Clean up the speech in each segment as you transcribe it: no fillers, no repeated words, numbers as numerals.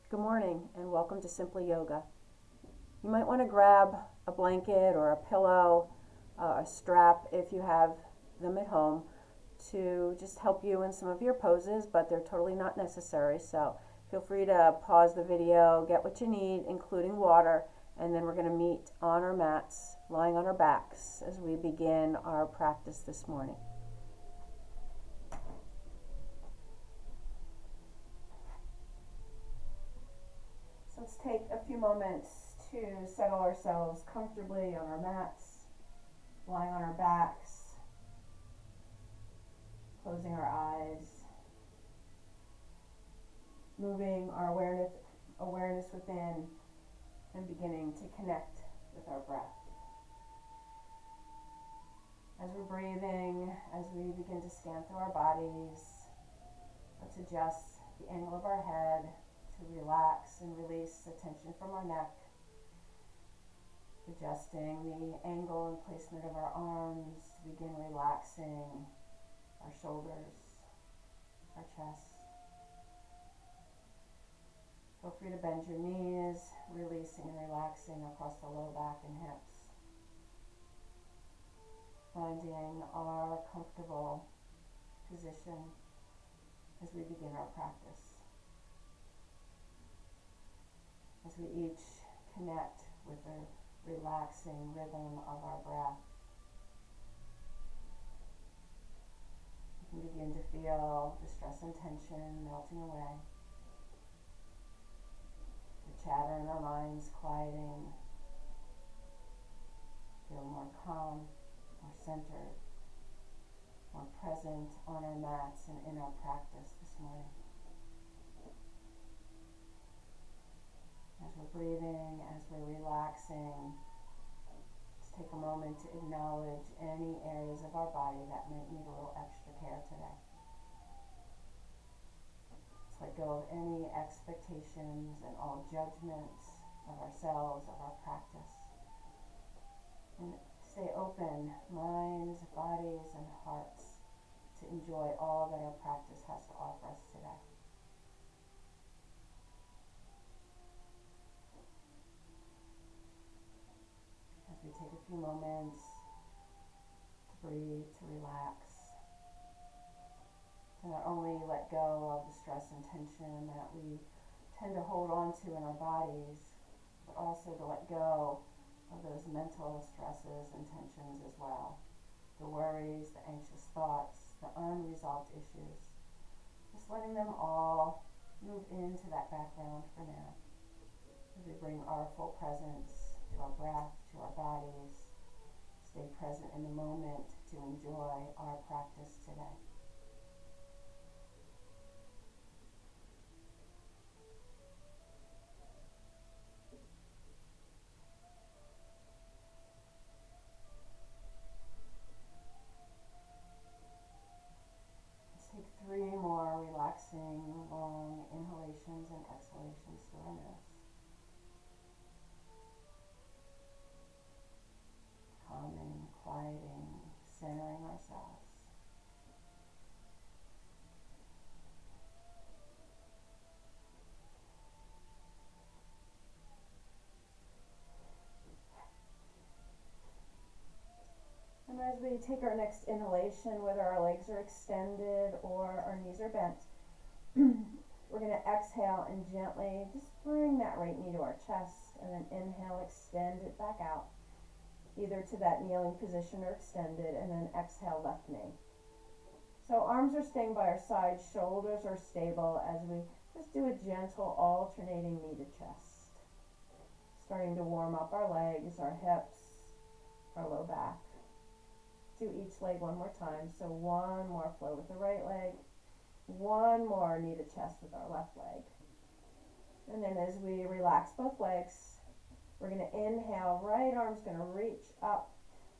Good morning and welcome to Simply Yoga. You might want to grab a blanket or a pillow, a strap if you have them at home to just help you in some of your poses, but they're totally not necessary. So feel free to pause the video, get what you need, including water, and then we're going to meet on our mats, lying on our backs as we begin our practice this morning. So let's take a few moments to settle ourselves comfortably on our mats, lying on our backs, closing our eyes, moving our awareness within, and beginning to connect with our breath. As we're breathing, as we begin to scan through our bodies, let's adjust the angle of our head to relax and release the tension from our neck, adjusting the angle and placement of our arms to begin relaxing our shoulders, our chest. Feel free to bend your knees, releasing and relaxing across the low back and hips, finding our comfortable position as we begin our practice. As we each connect with the relaxing rhythm of our breath, we can begin to feel the stress and tension melting away, the chatter in our minds quieting, feel more calm, more centered, more present on our mats and in our practice this morning. As we're breathing, as we're relaxing, let's take a moment to acknowledge any areas of our body that might need a little extra care today. Let's let go of any expectations and all judgments of ourselves, of our practice. And stay open, minds, bodies, and hearts, to enjoy all that our practice has to offer us today. As we take a few moments to breathe, to relax, to not only let go of the stress and tension that we tend to hold on to in our bodies, but also to let go of those mental stresses and tensions as well. The worries, the anxious thoughts, the unresolved issues. Just letting them all move into that background for now, as we bring our full presence to our breath, to our bodies, stay present in the moment to enjoy our practice today. Let's take 3 more relaxing, long inhalations and exhalations through our nose. Calming, quieting, centering ourselves. And as we take our next inhalation, whether our legs are extended or our knees are bent, we're going to exhale and gently just bring that right knee to our chest, and then inhale, extend it back out, either to that kneeling position or extended, and then exhale, left knee. So arms are staying by our sides, shoulders are stable as we just do a gentle alternating knee to chest. Starting to warm up our legs, our hips, our low back. Do each leg one more time. So one more flow with the right leg, one more knee to chest with our left leg. And then as we relax both legs, we're going to inhale, right arm's going to reach up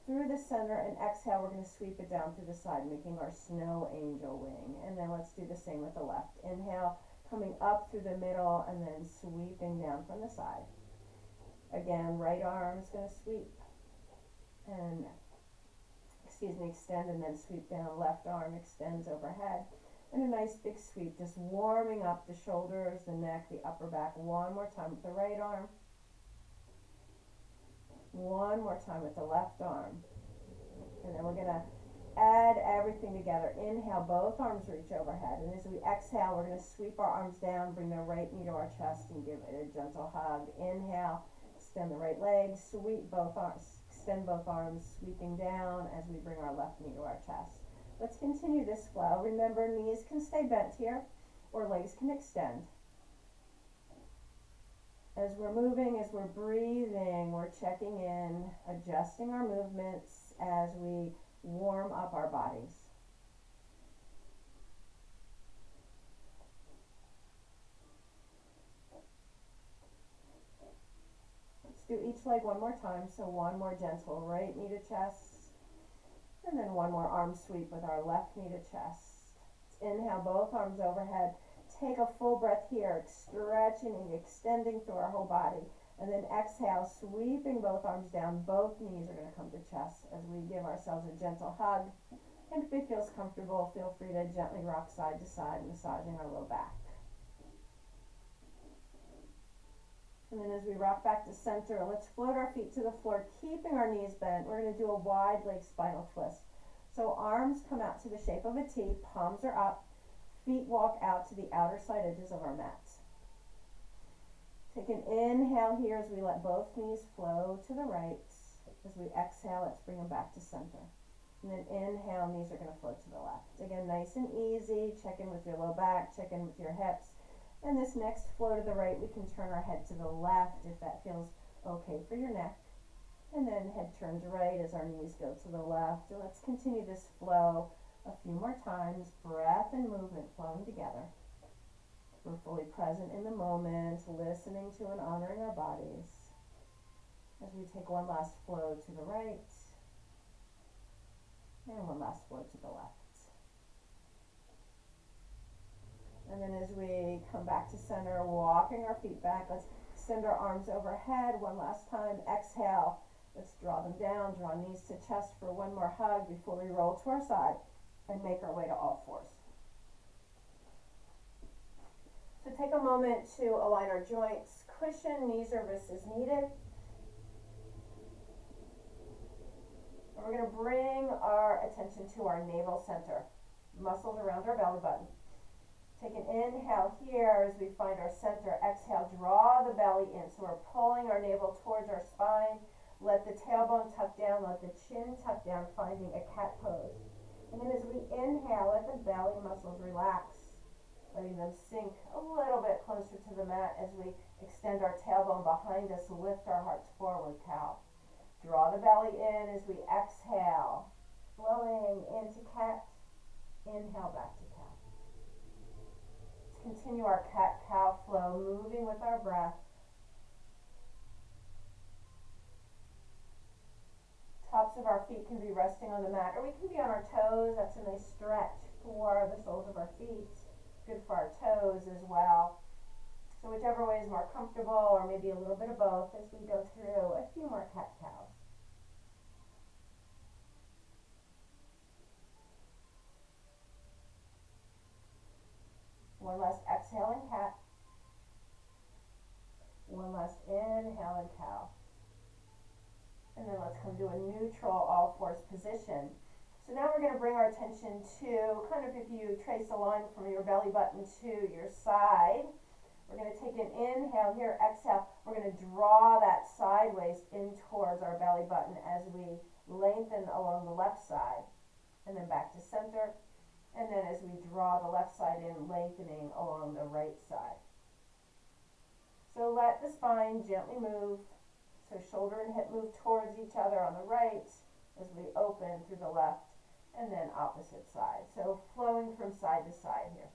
through the center, and exhale, we're going to sweep it down through the side, making our snow angel wing. And then let's do the same with the left. Inhale, coming up through the middle, and then sweeping down from the side. Again, right arm's going to sweep and extend and then sweep down. Left arm extends overhead. And a nice big sweep, just warming up the shoulders, the neck, the upper back. One more time with the right arm. One more time with the left arm. And then we're going to add everything together. Inhale, both arms reach overhead. And as we exhale, we're going to sweep our arms down, bring the right knee to our chest and give it a gentle hug. Inhale, extend the right leg, sweep both arms, extend both arms, sweeping down as we bring our left knee to our chest. Let's continue this flow. Remember, knees can stay bent here or legs can extend. As we're moving, as we're breathing, we're checking in, adjusting our movements as we warm up our bodies. Let's do each leg one more time. So one more gentle right knee to chest, and then one more arm sweep with our left knee to chest. Let's inhale, both arms overhead. Take a full breath here, stretching and extending through our whole body. And then exhale, sweeping both arms down. Both knees are going to come to chest as we give ourselves a gentle hug. And if it feels comfortable, feel free to gently rock side to side, massaging our low back. And then as we rock back to center, let's float our feet to the floor, keeping our knees bent. We're going to do a wide leg spinal twist. So arms come out to the shape of a T, palms are up, feet walk out to the outer side edges of our mats. Take an inhale here as we let both knees flow to the right. As we exhale, let's bring them back to center. And then inhale, knees are going to float to the left. Again, nice and easy. Check in with your low back, check in with your hips. And this next flow to the right, we can turn our head to the left if that feels okay for your neck. And then head turns right as our knees go to the left. And let's continue this flow a few more times. Breath and movement flowing together. We're fully present in the moment, listening to and honoring our bodies. As we take one last flow to the right, and one last flow to the left. And then as we come back to center, walking our feet back, let's extend our arms overhead one last time. Exhale, let's draw them down, draw knees to chest for one more hug before we roll to our side and make our way to all fours. So take a moment to align our joints, cushion knees or wrists as needed. And we're going to bring our attention to our navel center, muscles around our belly button. Take an inhale here as we find our center. Exhale, draw the belly in. So we're pulling our navel towards our spine. Let the tailbone tuck down, let the chin tuck down, finding a cat pose. And then as we inhale, let the belly muscles relax, letting them sink a little bit closer to the mat as we extend our tailbone behind us, lift our hearts forward, cow. Draw the belly in as we exhale, flowing into cat, inhale back to cow. Let's continue our cat-cow flow, moving with our breath. Tops of our feet can be resting on the mat, or we can be on our toes. That's a nice stretch for the soles of our feet. Good for our toes as well. So whichever way is more comfortable, or maybe a little bit of both as we go through a few more cat-cows. One last exhale in cat. One last inhale in cow. And then let's come to a neutral all fours position. So now we're going to bring our attention to, kind of if you trace a line from your belly button to your side, we're going to take an inhale here, exhale. We're going to draw that sideways in towards our belly button as we lengthen along the left side. And then back to center. And then as we draw the left side in, lengthening along the right side. So let the spine gently move. So shoulder and hip move towards each other on the right as we open through the left, and then opposite side. So flowing from side to side here.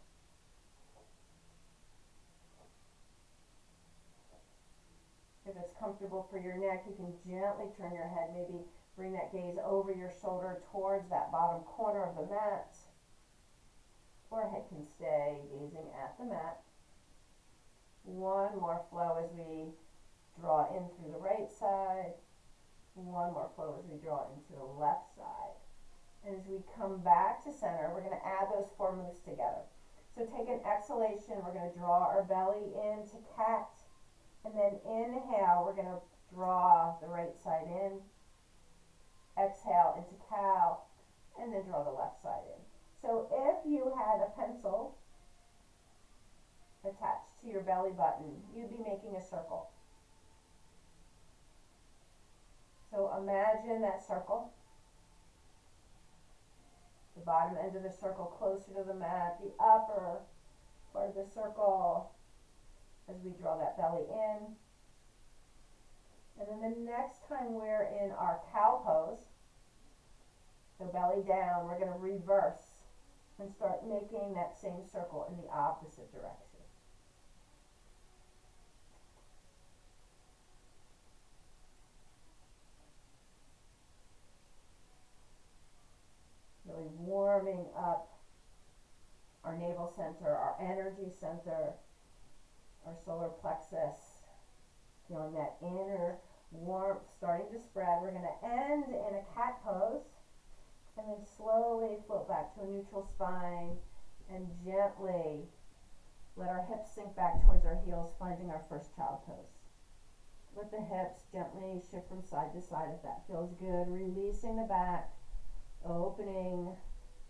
If it's comfortable for your neck, you can gently turn your head, maybe bring that gaze over your shoulder towards that bottom corner of the mat. Or head can stay gazing at the mat. One more flow as we draw in through the right side. One more flow as we draw into the left side. And as we come back to center, we're going to add those 4 moves together. So take an exhalation, we're going to draw our belly into cat. And then inhale, we're going to draw the right side in. Exhale into cow. And then draw the left side in. So if you had a pencil attached to your belly button, you'd be making a circle. So imagine that circle. The bottom end of the circle closer to the mat, the upper part of the circle as we draw that belly in. And then the next time we're in our cow pose, so belly down, we're going to reverse and start making that same circle in the opposite direction. Really warming up our navel center, our energy center, our solar plexus. Feeling that inner warmth starting to spread. We're going to end in a cat pose and then slowly float back to a neutral spine and gently let our hips sink back towards our heels, finding our first child pose. Let the hips gently shift from side to side if that feels good, releasing the back, opening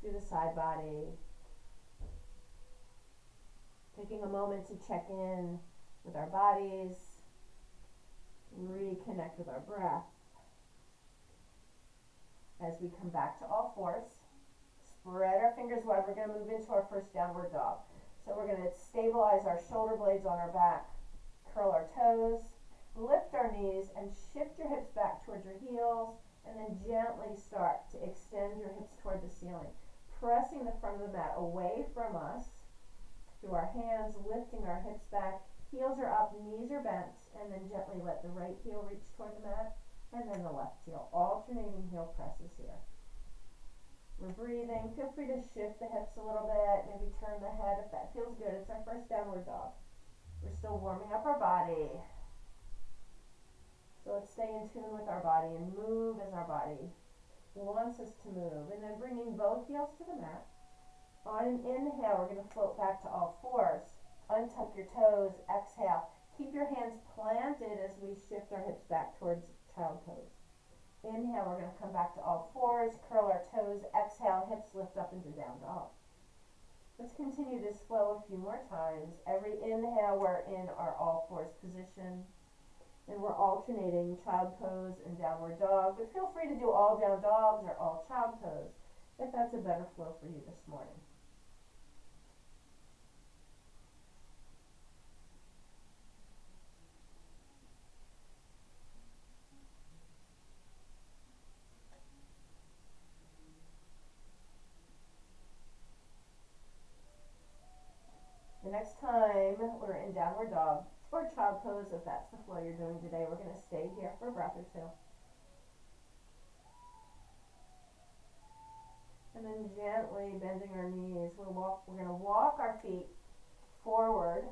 through the side body. Taking a moment to check in with our bodies, reconnect with our breath. As we come back to all fours, spread our fingers wide. We're going to move into our first downward dog. So we're going to stabilize our shoulder blades on our back, curl our toes, lift our knees, and shift your hips back towards your heels, and then gently start to extend your hips toward the ceiling, pressing the front of the mat away from us through our hands, lifting our hips back. Heels are up, knees are bent, and then gently let the right heel reach toward the mat, and then the left heel. Alternating heel presses here. We're breathing. Feel free to shift the hips a little bit, maybe turn the head if that feels good. It's our first downward dog. We're still warming up our body. So let's stay in tune with our body and move as our body wants us to move. And then bringing both heels to the mat. On an inhale, we're going to float back to all fours. Untuck your toes. Exhale. Keep your hands planted as we shift our hips back towards child pose. Inhale, we're going to come back to all fours. Curl our toes. Exhale, hips lift up into down dog. Let's continue this flow a few more times. Every inhale, we're in our all fours position. And we're alternating child pose and downward dog. But feel free to do all down dogs or all child pose if that's a better flow for you this morning. The next time we're in downward dog or child pose, if that's the flow you're doing today, we're going to stay here for a breath or two. And then gently bending our knees, we're going to walk our feet forward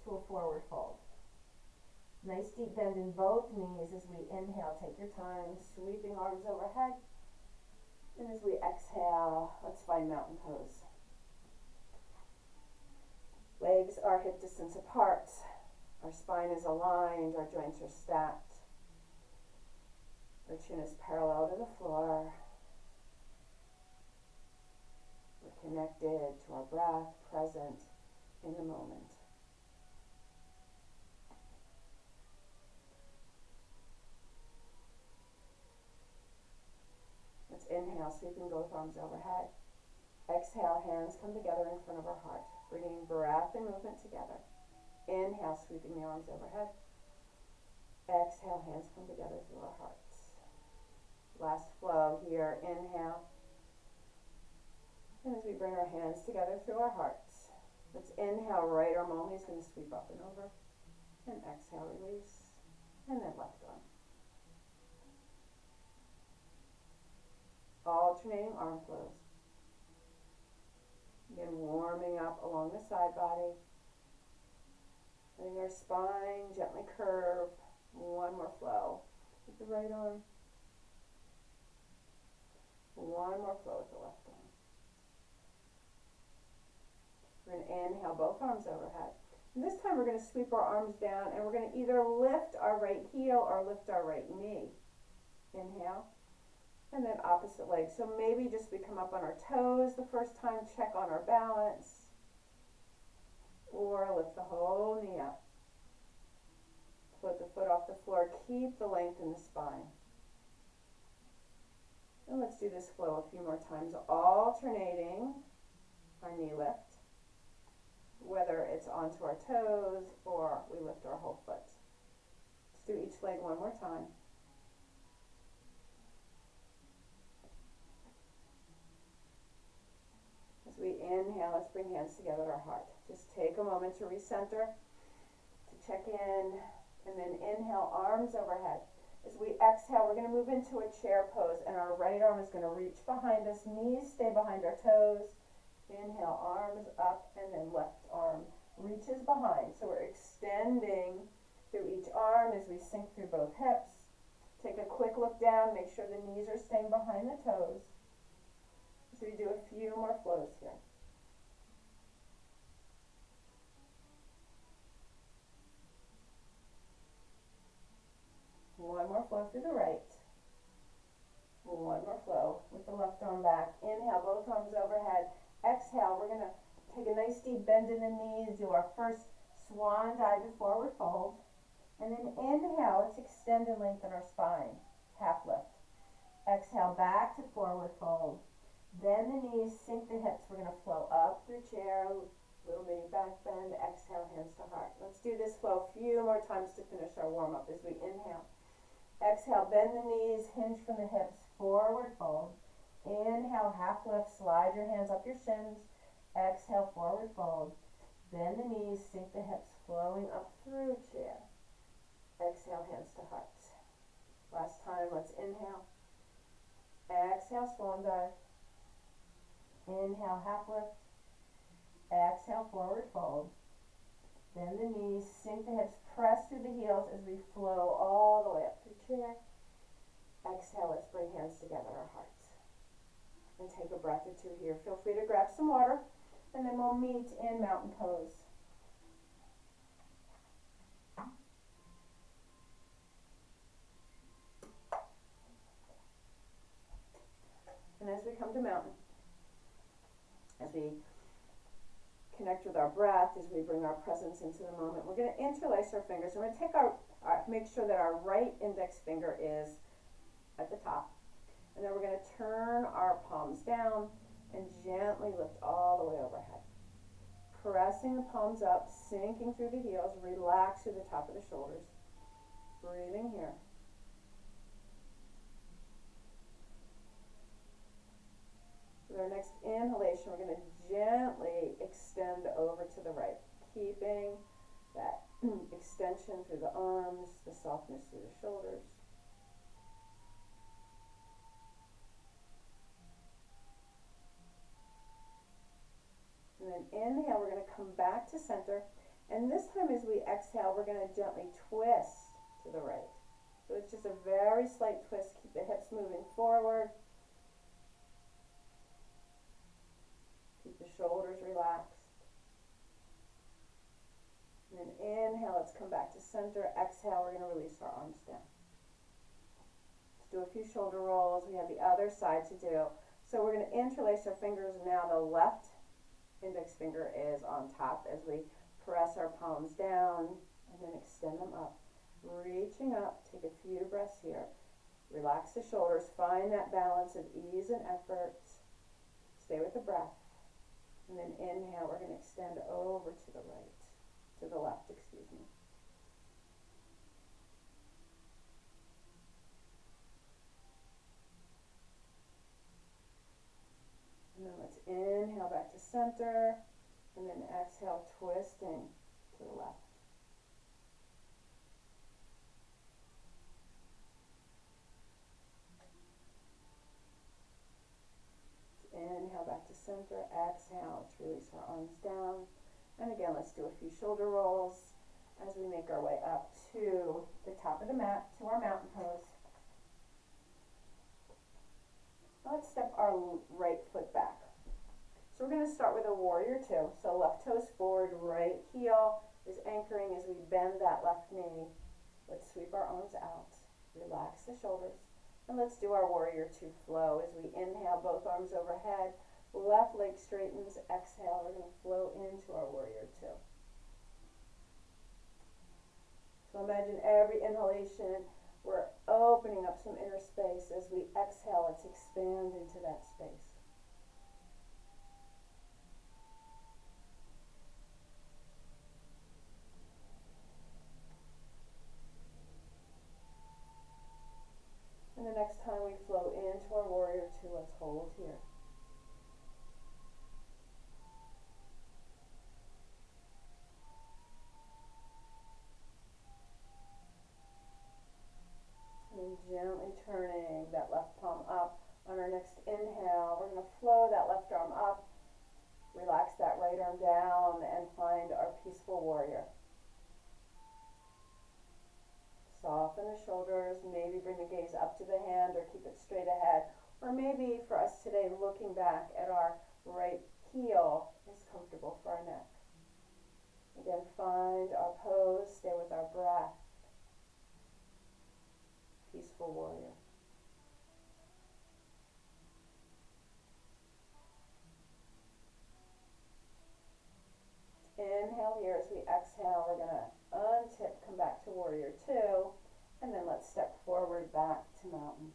to a forward fold. Nice deep bend in both knees as we inhale. Take your time, sweeping arms overhead. And as we exhale, let's find mountain pose. Legs are hip distance apart. Our spine is aligned. Our joints are stacked. Our chin is parallel to the floor. We're connected to our breath, present in the moment. Let's inhale, sweeping both arms overhead. Exhale, hands come together in front of our heart, bringing breath and movement together. Inhale, sweeping the arms overhead. Exhale, hands come together through our hearts. Last flow here, inhale. And as we bring our hands together through our hearts, let's inhale, right arm only is going to sweep up and over. And exhale, release. And then left arm. Alternating arm flows. Again, warming up along the side body. Letting our spine gently curve. One more flow with the right arm. One more flow with the left arm. We're going to inhale both arms overhead. And this time we're going to sweep our arms down and we're going to either lift our right heel or lift our right knee. Inhale. And then opposite leg. So maybe just we come up on our toes the first time, check on our balance. Or lift the whole knee up. Float the foot off the floor. Keep the length in the spine. And let's do this flow a few more times, alternating our knee lift, whether it's onto our toes or we lift our whole foot. Let's do each leg one more time. As we inhale, let's bring hands together at our heart. Just take a moment to recenter, to check in, and then inhale, arms overhead. As we exhale, we're going to move into a chair pose, and our right arm is going to reach behind us, knees stay behind our toes. Inhale, arms up, and then left arm reaches behind. So we're extending through each arm as we sink through both hips. Take a quick look down, make sure the knees are staying behind the toes. So we do a few more flows here. One more flow through the right. One more flow with the left arm back. Inhale, both arms overhead. Exhale, we're going to take a nice deep bend in the knees, do our first swan dive to forward fold. And then inhale, let's extend and lengthen our spine. Half lift. Exhale, back to forward fold. Bend the knees, sink the hips. We're going to flow up through chair, little mini back bend. Exhale, hands to heart. Let's do this flow a few more times to finish our warm up as we inhale. Exhale, bend the knees, hinge from the hips, forward fold. Inhale, half lift, slide your hands up your shins. Exhale, forward fold. Bend the knees, sink the hips, flowing up through chair. Exhale, hands to heart. Last time, let's inhale. Exhale, swan dive. Inhale, half lift. Exhale, forward fold. Bend the knees, sink the hips, press through the heels as we flow all the way up through chair. Exhale, let's bring hands together at our hearts. And take a breath or two here. Feel free to grab some water, and then we'll meet in mountain pose. And as we come to mountain, as we connect with our breath, as we bring our presence into the moment, we're going to interlace our fingers. We're going to take make sure that our right index finger is at the top. And then we're going to turn our palms down and gently lift all the way overhead. Pressing the palms up, sinking through the heels, relax through the top of the shoulders. Breathing here. With our next inhalation, we're going to gently extend over to the right, keeping that extension through the arms, the softness through the shoulders. And then inhale, we're going to come back to center. And this time as we exhale, we're going to gently twist to the right. So it's just a very slight twist. Keep the hips moving forward. Keep the shoulders relaxed. And then inhale, let's come back to center. Exhale, we're going to release our arms down. Let's do a few shoulder rolls. We have the other side to do. So we're going to interlace our fingers now. The left index finger is on top as we press our palms down and then extend them up. Reaching up, take a few breaths here. Relax the shoulders, find that balance of ease and effort. Stay with the breath. And then inhale, we're going to extend over to the right, to the left, excuse me. And then let's inhale back to center, and then exhale, twisting to the left. Inhale back to center, exhale, let's release our arms down. And again, let's do a few shoulder rolls as we make our way up to the top of the mat, to our mountain pose. Let's step our right foot back. So we're going to start with a warrior two. So left toes forward, right heel is anchoring as we bend that left knee. Let's sweep our arms out, relax the shoulders, and let's do our warrior two flow. As we inhale, both arms overhead, left leg straightens, exhale, we're going to flow into our warrior two. So imagine every inhalation, we're opening up some inner space. As we exhale, let's expand into that space. And the next time we flow into our warrior two, let's hold here. And gently turning that left palm up. On our next inhale, we're going to flow that left arm up, relax that right arm down, and find our peaceful warrior. Soften the shoulders, maybe bring the gaze up to the hand or keep it straight ahead. Or maybe for us today, looking back at our right heel is comfortable for our neck. Again, find our pose, stay with our breath. Peaceful warrior. Inhale here. As we exhale, we're going to untip, come back to warrior two, and then let's step forward back to mountain.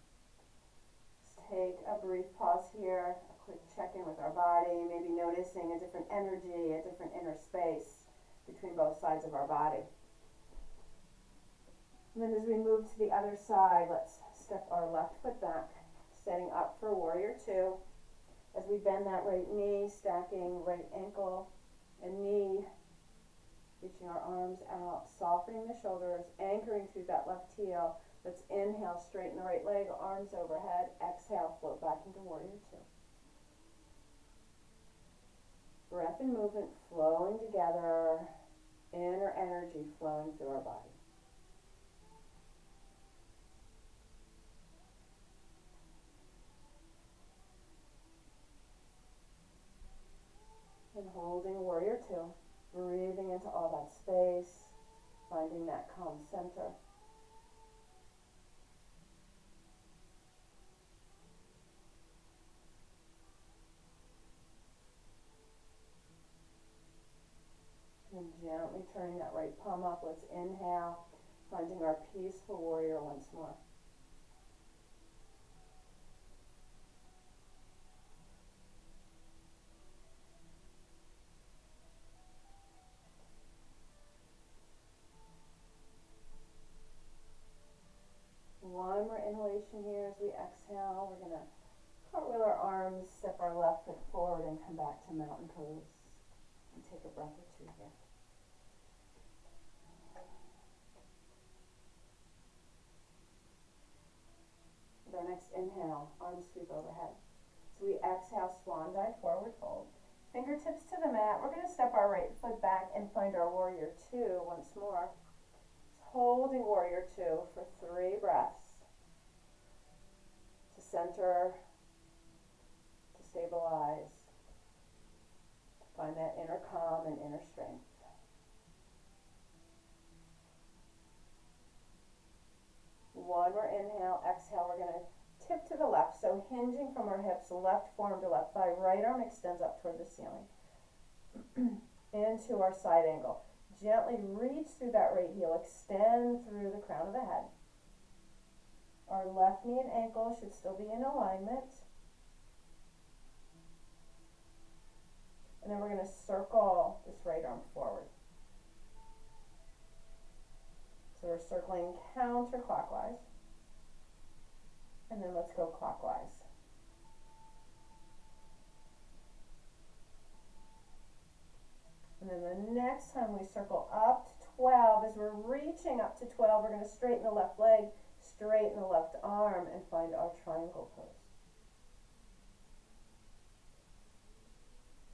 Let's take a brief pause here, a quick check-in with our body, maybe noticing a different energy, a different inner space between both sides of our body. And then as we move to the other side, let's step our left foot back, setting up for warrior two. As we bend that right knee, stacking right ankle and knee, reaching our arms out, softening the shoulders, anchoring through that left heel. Let's inhale, straighten the right leg, arms overhead. Exhale, float back into warrior two. Breath and movement flowing together, inner energy flowing through our body. And holding warrior two, breathing into all that space, finding that calm center. And gently turning that right palm up, let's inhale, finding our peaceful warrior once more. One more inhalation here. As we exhale, we're going to cartwheel our arms, step our left foot forward, and come back to mountain pose. And take a breath or two here. With our next inhale, arms sweep overhead. So we exhale, swan dive, forward fold. Fingertips to the mat. We're going to step our right foot back and find our warrior two once more. Holding warrior two for 3 breaths. To center, to stabilize, to find that inner calm and inner strength. One more inhale, exhale, we're going to tip to the left. So hinging from our hips, left forearm to left thigh, right arm extends up toward the ceiling. Into our side angle. Gently reach through that right heel, extend through the crown of the head. Our left knee and ankle should still be in alignment. And then we're going to circle this right arm forward. So we're circling counterclockwise. And then let's go clockwise. And then the next time we circle up to 12, as we're reaching up to 12, we're going to straighten the left leg, straighten the left arm, and find our triangle pose.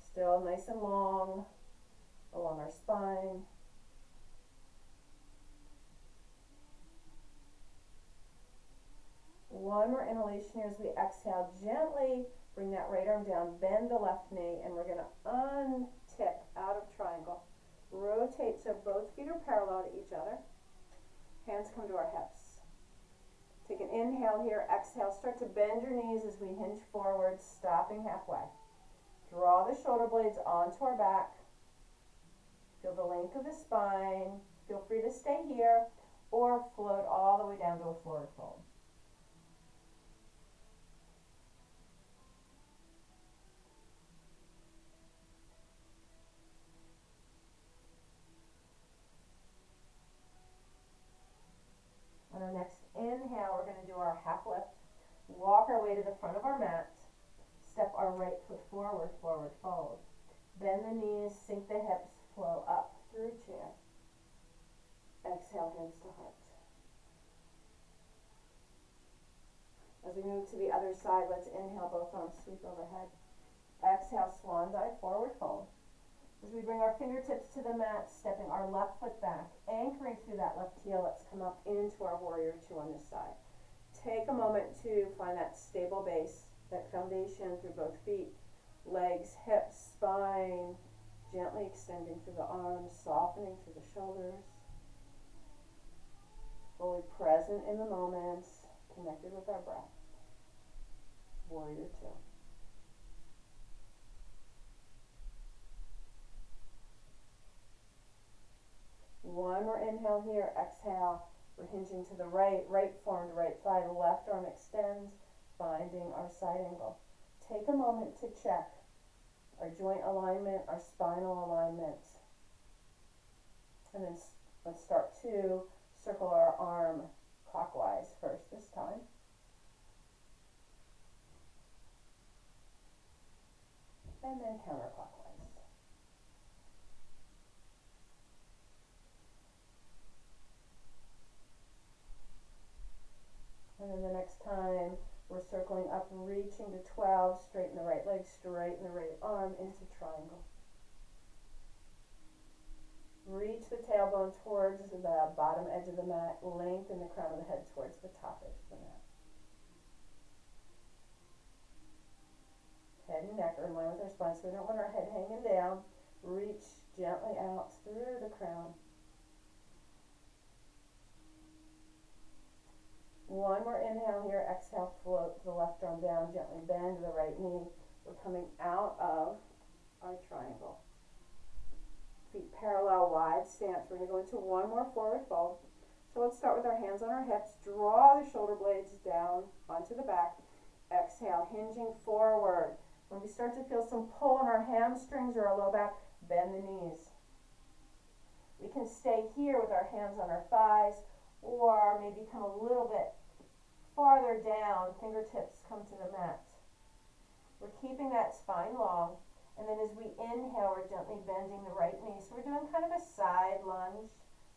Still nice and long along our spine. One One more inhalation here as we exhale. Gently bring that right arm down, bend the left knee, and we're going to untip out of triangle. Rotate so both feet are parallel to each other. Hands come to our hips. Take an inhale here, exhale. Start to bend your knees as we hinge forward, stopping halfway. Draw the shoulder blades onto our back. Feel the length of the spine. Feel free to stay here or float all the way down to a forward fold. On our next inhale, we're going to do our half lift. Walk our way to the front of our mat. Step our right foot forward, forward fold. Bend the knees, sink the hips, flow up through chair. Exhale, hands to heart. As we move to the other side, let's inhale, both arms sweep overhead. Exhale, swan dive, forward fold. As we bring our fingertips to the mat, stepping our left foot back, anchoring through that left heel, let's come up into our warrior two on this side. Take a moment to find that stable base, that foundation through both feet, legs, hips, spine, gently extending through the arms, softening through the shoulders. Fully present in the moment, connected with our breath. Warrior two. One more inhale here, exhale. We're hinging to the right, right form to right thigh, left arm extends, finding our side angle. Take a moment to check our joint alignment, our spinal alignment. And then let's start to circle our arm clockwise first this time. And then counterclockwise. And then the next time, we're circling up, reaching to 12, straighten the right leg, straighten the right arm into triangle. Reach the tailbone towards the bottom edge of the mat, lengthen the crown of the head towards the top edge of the mat. Head and neck are in line with our spine, so we don't want our head hanging down. Reach gently out through the crown. One more inhale here, exhale, float the left arm down, gently bend the right knee. We're coming out of our triangle. Feet parallel, wide stance. We're going to go into one more forward fold. So let's start with our hands on our hips. Draw the shoulder blades down onto the back. Exhale, hinging forward. When we start to feel some pull in our hamstrings or our low back, bend the knees. We can stay here with our hands on our thighs, or maybe come a little bit farther down, fingertips come to the mat. We're keeping that spine long, and then as we inhale, we're gently bending the right knee. So we're doing kind of a side lunge,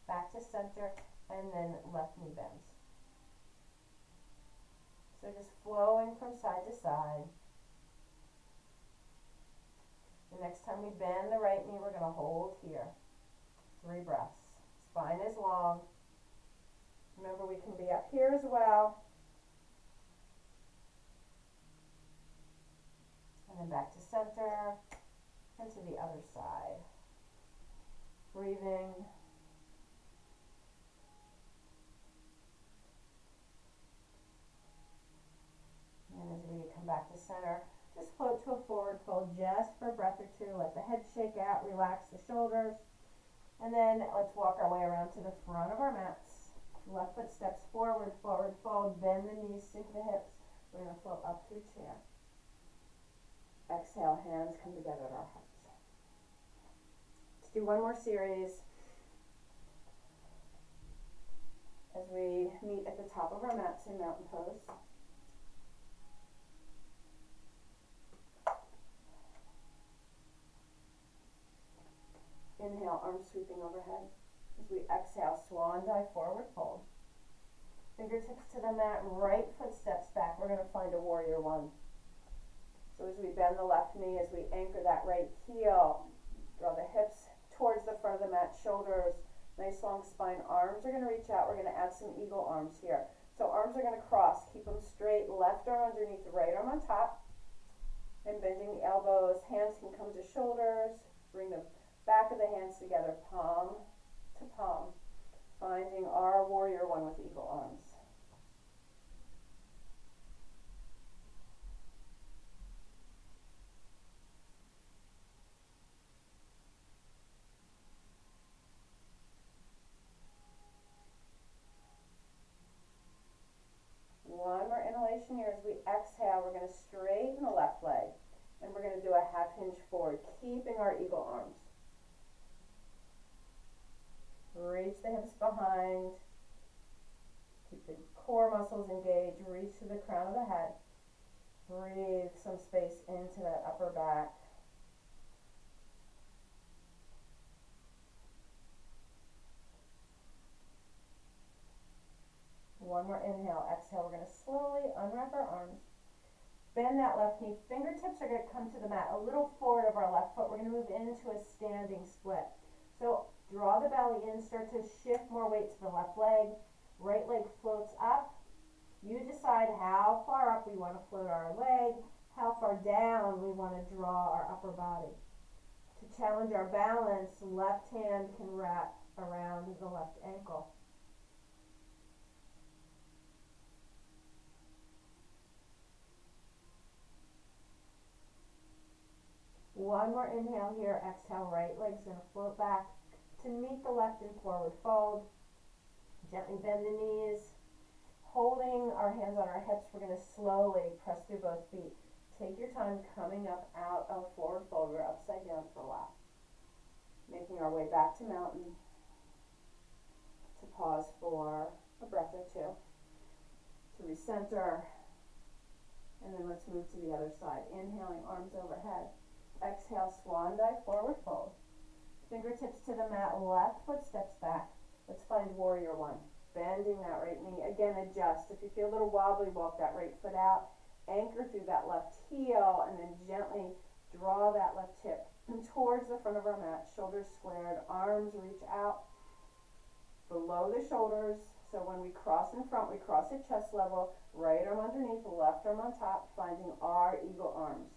back to center, and then left knee bends. So just flowing from side to side. The next time we bend the right knee, we're going to hold here. 3 breaths. Spine is long. Remember, we can be up here as well. And then back to center and to the other side. Breathing. And as we come back to center, just float to a forward fold just for a breath or two. Let the head shake out, relax the shoulders. And then let's walk our way around to the front of our mats. Left foot steps forward, forward fold, bend the knees, sink the hips. We're going to float up through chair. Exhale, hands come together at our hearts. Let's do one more series as we meet at the top of our mats in mountain pose. Inhale, arms sweeping overhead. As we exhale, swan dive, forward fold. Fingertips to the mat, right foot steps back. We're going to find a warrior one. So as we bend the left knee, as we anchor that right heel, draw the hips towards the front of the mat, shoulders, nice long spine, arms are going to reach out. We're going to add some eagle arms here. So arms are going to cross. Keep them straight. Left arm underneath the right arm on top. And bending the elbows. Hands can come to shoulders. Bring the back of the hands together, palm to palm. Finding our warrior one with eagle arms. One more inhalation here. As we exhale, we're going to straighten the left leg. And we're going to do a half hinge forward, keeping our eagle arms. Reach the hips behind. Keep the core muscles engaged. Reach to the crown of the head. Breathe some space into that upper back. One more inhale. Exhale. We're going to slowly unwrap our arms. Bend that left knee. Fingertips are going to come to the mat a little forward of our left foot. We're going to move into a standing split. So draw the belly in. Start to shift more weight to the left leg. Right leg floats up. You decide how far up we want to float our leg, how far down we want to draw our upper body. To challenge our balance, left hand can wrap around the left ankle. One more inhale here. Exhale, right leg's going to float back to meet the left in forward fold. Gently bend the knees. Holding our hands on our hips, we're going to slowly press through both feet. Take your time coming up out of forward fold. We're upside down for a while. Making our way back to mountain. To pause for a breath or two. To recenter. And then let's move to the other side. Inhaling, arms overhead. Exhale, swan dive, forward fold. Fingertips to the mat, left foot steps back. Let's find warrior one. Bending that right knee. Again, adjust. If you feel a little wobbly, walk that right foot out. Anchor through that left heel and then gently draw that left hip towards the front of our mat. Shoulders squared, arms reach out below the shoulders. So when we cross in front, we cross at chest level. Right arm underneath, left arm on top, finding our eagle arms.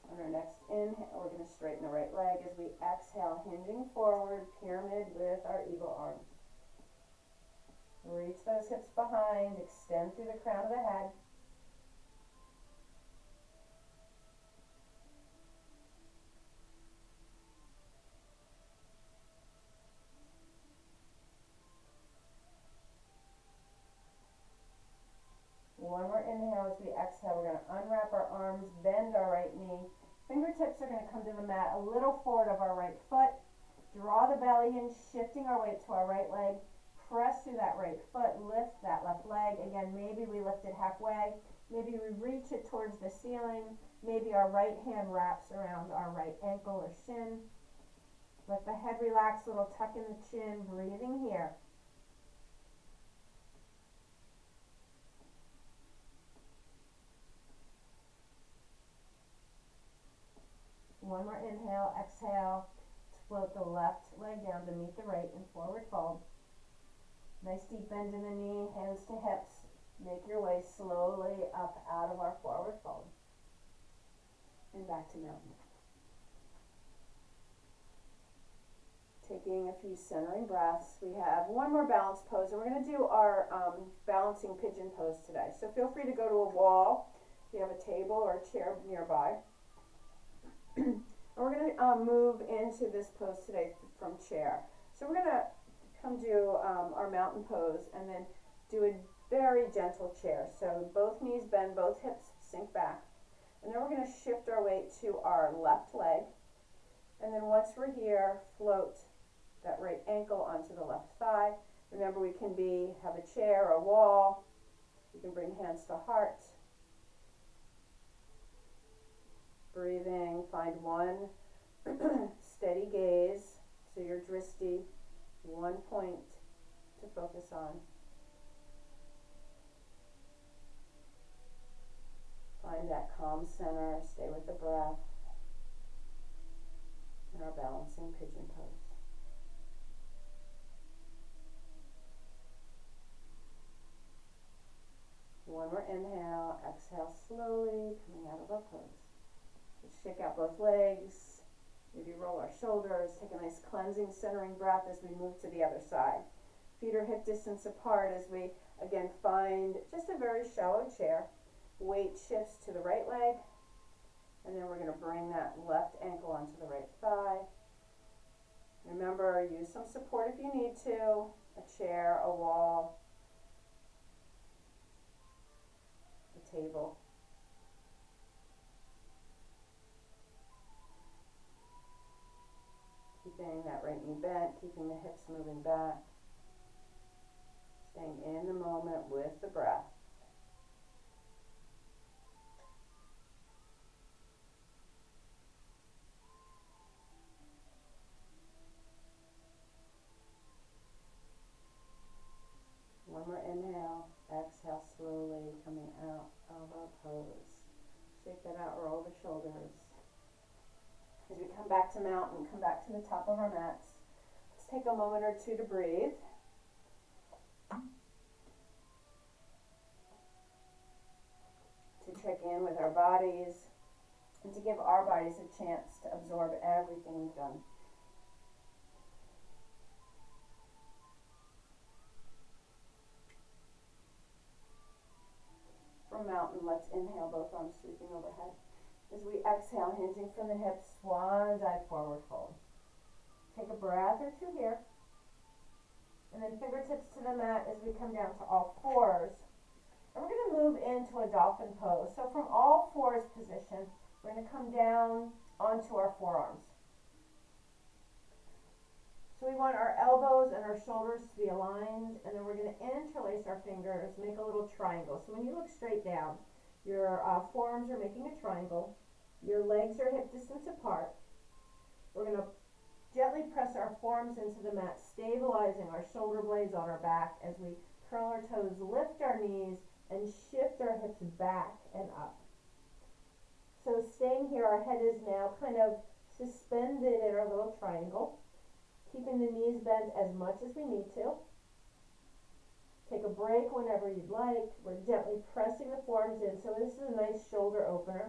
On our next inhale, we're going to straighten the right leg as we exhale, hinging forward, pyramid with our eagle arms. Reach those hips behind, extend through the crown of the head. One more inhale. As we exhale, we're going to unwrap our arms, bend our right knee. Fingertips are going to come to the mat a little forward of our right foot. Draw the belly in, shifting our weight to our right leg. Press through that right foot, lift that left leg. Again, maybe we lift it halfway. Maybe we reach it towards the ceiling. Maybe our right hand wraps around our right ankle or shin. Let the head relax, a little tuck in the chin, breathing here. One more inhale, exhale. Float the left leg down to meet the right in forward fold. Nice deep bend in the knee, hands to hips. Make your way slowly up out of our forward fold. And back to mountain. Taking a few centering breaths. We have one more balance pose, and we're going to do our balancing pigeon pose today. So feel free to go to a wall if you have a table or a chair nearby. And we're going to move into this pose today from chair. So we're going to come do our mountain pose and then do a very gentle chair. So both knees bend, both hips sink back. And then we're going to shift our weight to our left leg. And then once we're here, float that right ankle onto the left thigh. Remember, we can have a chair or a wall. You can bring hands to heart. Breathing, find one steady gaze. So your drishti One point to focus on. Find that calm center, stay with the breath, and our balancing pigeon pose. One more inhale, exhale slowly, coming out of our pose. Let's shake out both legs, maybe roll our shoulders, take a nice cleansing, centering breath as we move to the other side. Feet are hip distance apart as we, again, find just a very shallow chair. Weight shifts to the right leg, and then we're going to bring that left ankle onto the right thigh. Remember, use some support if you need to, a chair, a wall, a table. Keeping that right knee bent, keeping the hips moving back, staying in the moment with the breath. One more inhale, exhale slowly, coming out of our pose. Shake that out, roll the shoulders. As we come back to mountain, come back to the top of our mats. Let's take a moment or two to breathe. To check in with our bodies and to give our bodies a chance to absorb everything we've done. From mountain, let's inhale, both arms sweeping overhead. As we exhale, hinging from the hips, swan dive, forward fold. Take a breath or two here. And then fingertips to the mat as we come down to all fours. And we're going to move into a dolphin pose. So from all fours position, we're going to come down onto our forearms. So we want our elbows and our shoulders to be aligned, and then we're going to interlace our fingers, make a little triangle. So when you look straight down, your forearms are making a triangle. Your legs are hip distance apart. We're going to gently press our forearms into the mat, stabilizing our shoulder blades on our back as we curl our toes, lift our knees, and shift our hips back and up. So staying here, our head is now kind of suspended in our little triangle. Keeping the knees bent as much as we need to. Take a break whenever you'd like. We're gently pressing the forearms in, so this is a nice shoulder opener.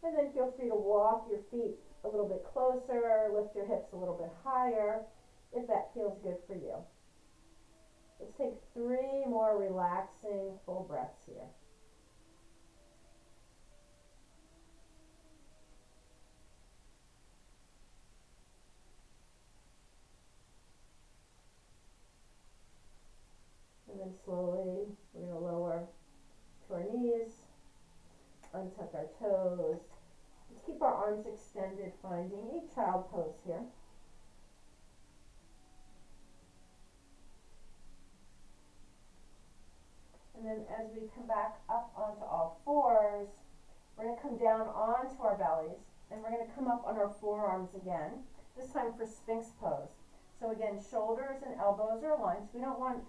And then feel free to walk your feet a little bit closer, lift your hips a little bit higher, if that feels good for you. Let's take 3 more relaxing full breaths here. And then slowly, we're going to lower to our knees, untuck our toes. Let's keep our arms extended, finding a child pose here. And then as we come back up onto all fours, we're going to come down onto our bellies, and we're going to come up on our forearms again, this time for Sphinx pose. So again, shoulders and elbows are aligned, so we don't want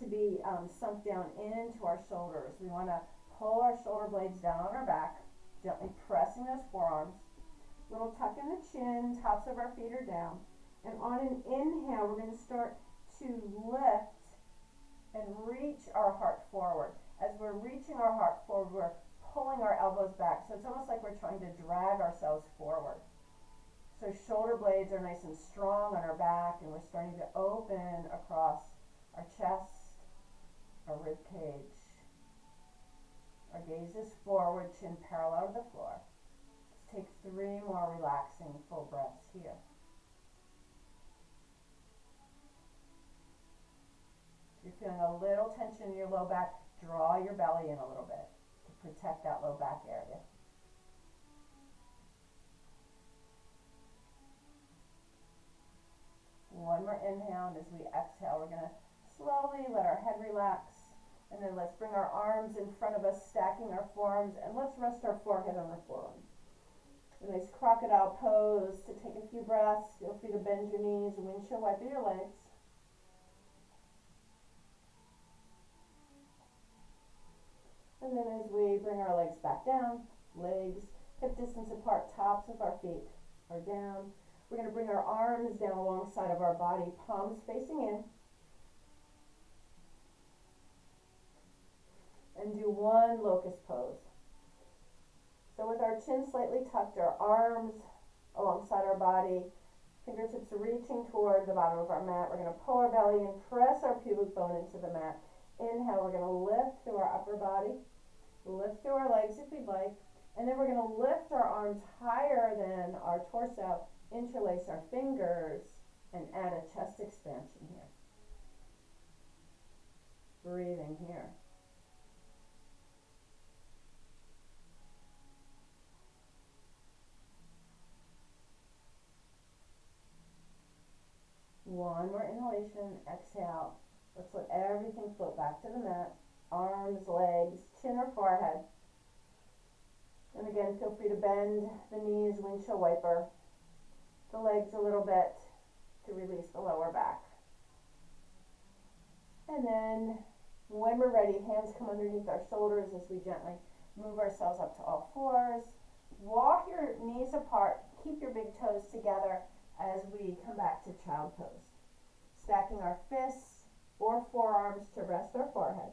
to be sunk down into our shoulders. We want to pull our shoulder blades down on our back, gently pressing those forearms. Little tuck in the chin, tops of our feet are down. And on an inhale, we're going to start to lift and reach our heart forward. As we're reaching our heart forward, we're pulling our elbows back. So it's almost like we're trying to drag ourselves forward. So shoulder blades are nice and strong on our back, and we're starting to open across our chest, our rib cage. Our gaze is forward, chin parallel to the floor. Let's take 3 more relaxing full breaths here. If you're feeling a little tension in your low back, draw your belly in a little bit to protect that low back area. One more inhale, and as we exhale, we're going to slowly let our head relax, and then let's bring our arms in front of us, stacking our forearms, and let's rest our forehead on our forearm. A nice crocodile pose to take a few breaths. Feel free to bend your knees, windshield wipe your legs. And then as we bring our legs back down, legs hip distance apart, tops of our feet are down. We're going to bring our arms down alongside of our body, palms facing in. And do one locust pose. So with our chin slightly tucked, our arms alongside our body, fingertips reaching toward the bottom of our mat. We're going to pull our belly in, press our pubic bone into the mat. Inhale, we're going to lift through our upper body, lift through our legs if we'd like, and then we're going to lift our arms higher than our torso, interlace our fingers, and add a chest expansion here. Breathing here. One more inhalation, exhale. Let's let everything float back to the mat. Arms, legs, chin or forehead. And again, feel free to bend the knees, windshield wiper the legs a little bit to release the lower back. And then when we're ready, hands come underneath our shoulders as we gently move ourselves up to all fours. Walk your knees apart, keep your big toes together as we come back to child pose. Stacking our fists or forearms to rest our forehead.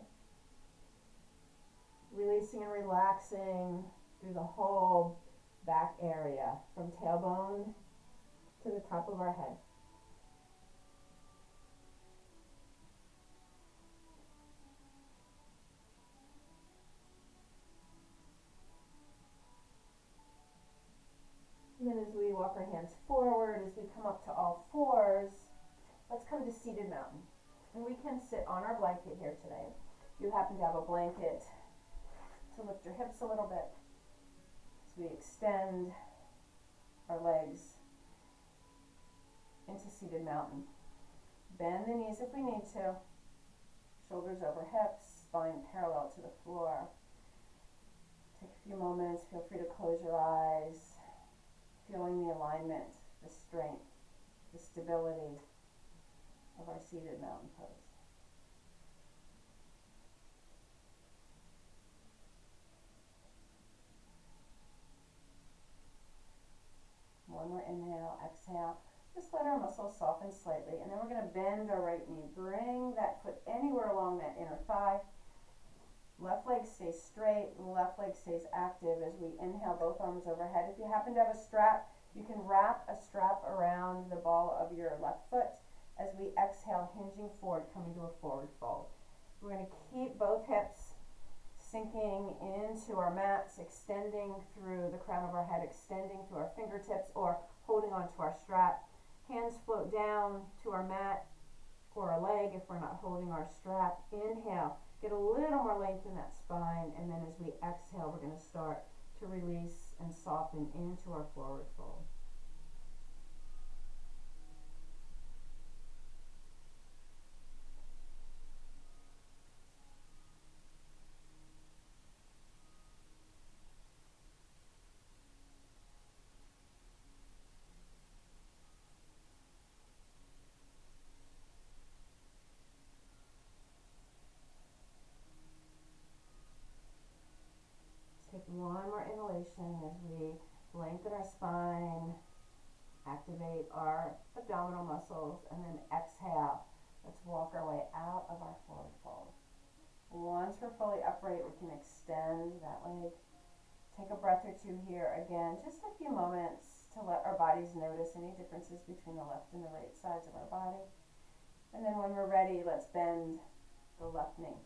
Releasing and relaxing through the whole back area, from tailbone to the top of our head. And then as we walk our hands forward, as we come up to all fours, let's come to seated mountain. And we can sit on our blanket here today. If you happen to have a blanket, to lift your hips a little bit as we extend our legs into seated mountain. Bend the knees if we need to. Shoulders over hips, spine parallel to the floor. Take a few moments, feel free to close your eyes, feeling the alignment, the strength, the stability of our seated mountain pose. One more inhale, exhale. Just let our muscles soften slightly, and then we're going to bend our right knee. Bring that foot anywhere along that inner thigh. Left leg stays straight, left leg stays active as we inhale, both arms overhead. If you happen to have a strap, you can wrap a strap around the ball of your left foot as we exhale, hinging forward, coming to a forward fold. We're going to keep both hips sinking into our mats, extending through the crown of our head, extending through our fingertips, or holding onto our strap. Hands float down to our mat or a leg if we're not holding our strap. Inhale, get a little more length in that spine, and then as we exhale, we're going to start to release and soften into our forward fold. Take one more inhalation as we lengthen our spine, activate our abdominal muscles, and then exhale. Let's walk our way out of our forward fold. Once we're fully upright, we can extend that leg. Take a breath or two here. Again, just a few moments to let our bodies notice any differences between the left and the right sides of our body. And then when we're ready, let's bend the left knee.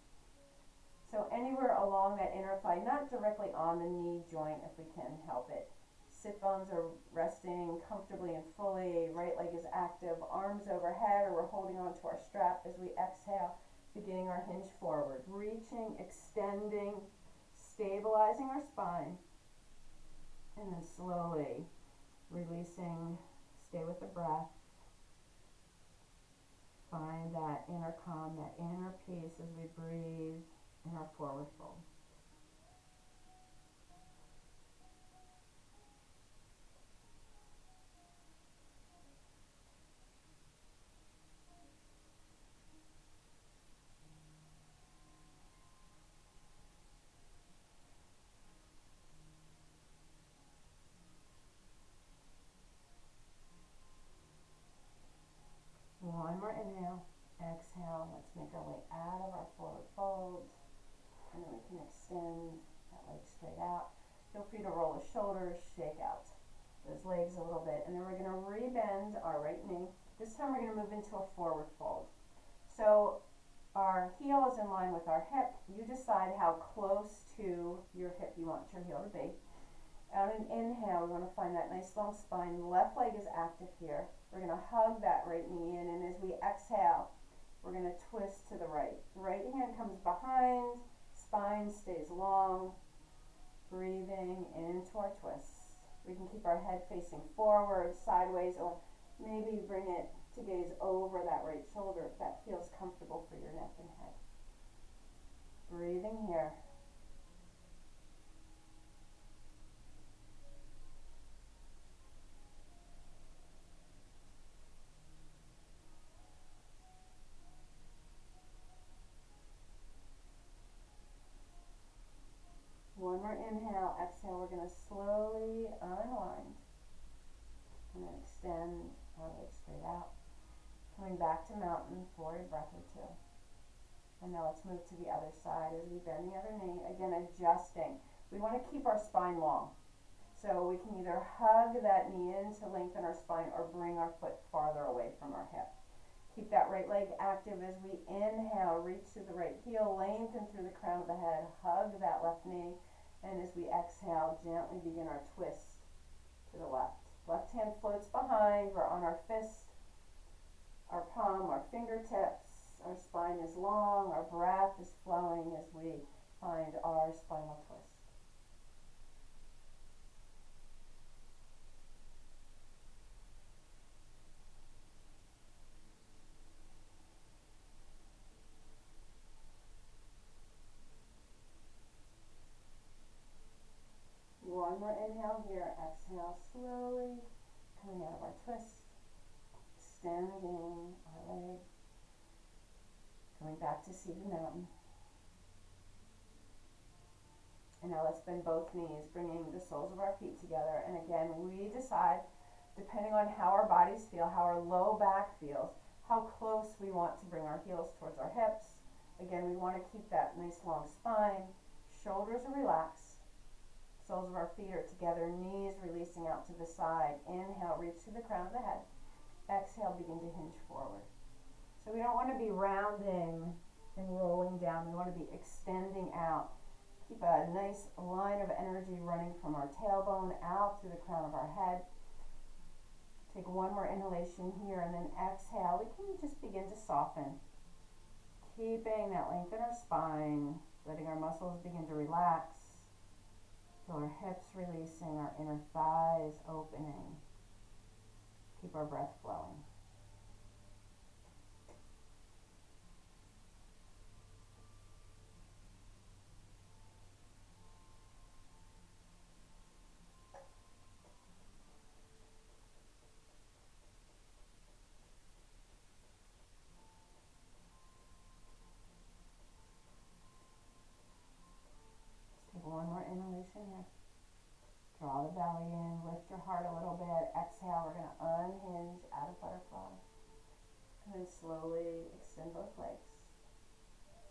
So anywhere along that inner thigh, not directly on the knee joint if we can help it. Sit bones are resting comfortably and fully. Right leg is active, arms overhead, or we're holding onto our strap as we exhale, beginning our hinge forward. Reaching, extending, stabilizing our spine, and then slowly releasing. Stay with the breath. Find that inner calm, that inner peace as we breathe in our forward fold. Feel free to roll the shoulders, shake out those legs a little bit, and then we're going to rebend our right knee. This time we're going to move into a forward fold. So our heel is in line with our hip. You decide how close to your hip you want your heel to be. On an inhale, we want to find that nice long spine. The left leg is active here. We're going to hug that right knee in, and as we exhale, we're going to twist to the right. The right hand comes behind, spine stays long, breathing into our twist. We can keep our head facing forward, sideways, or maybe bring it to gaze over that right shoulder if that feels comfortable for your neck and head. Breathing here. One more inhale, exhale, we're going to slowly unwind. And then extend our legs straight out. Coming back to mountain for a breath or two. And now let's move to the other side as we bend the other knee. Again, adjusting. We want to keep our spine long. So we can either hug that knee in to lengthen our spine or bring our foot farther away from our hip. Keep that right leg active as we inhale, reach to the right heel, lengthen through the crown of the head, hug that left knee, and as we exhale, gently begin our twist to the left. Left hand floats behind, we're on our fist, our palm, our fingertips, our spine is long, our breath is flowing as we find our spinal twist. One more inhale here, exhale slowly, coming out of our twist, extending our leg, coming back to seated mountain. And now let's bend both knees, bringing the soles of our feet together. And again, we decide, depending on how our bodies feel, how our low back feels, how close we want to bring our heels towards our hips. Again, we want to keep that nice long spine, shoulders are relaxed. Soles of our feet are together, knees releasing out to the side. Inhale, reach to the crown of the head. Exhale, begin to hinge forward. So we don't want to be rounding and rolling down. We want to be extending out. Keep a nice line of energy running from our tailbone out through the crown of our head. Take one more inhalation here and then exhale. We can just begin to soften. Keeping that length in our spine, letting our muscles begin to relax. Feel our hips releasing, our inner thighs opening. Keep our breath flowing. One more inhalation here. Draw the belly in, lift your heart a little bit. Exhale, we're going to unhinge out of butterfly. And then slowly extend both legs.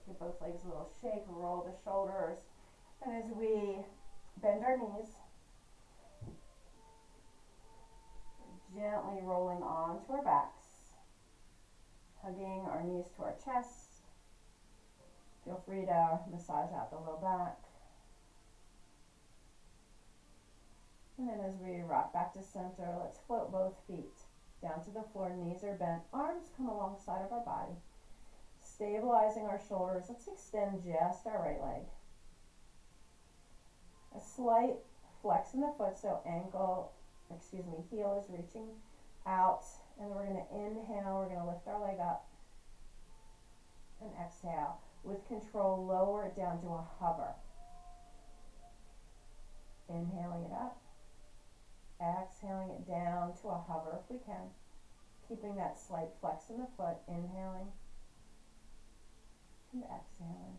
Give both legs a little shake, roll the shoulders. And as we bend our knees, gently rolling onto our backs, hugging our knees to our chest. Feel free to massage out the low back. And then as we rock back to center, let's float both feet down to the floor, knees are bent, arms come alongside of our body. Stabilizing our shoulders, let's extend just our right leg. A slight flex in the foot, so heel is reaching out. And we're going to inhale, we're going to lift our leg up. And exhale. With control, lower it down to a hover. Inhaling it up. Exhaling it down to a hover if we can. Keeping that slight flex in the foot, inhaling and exhaling.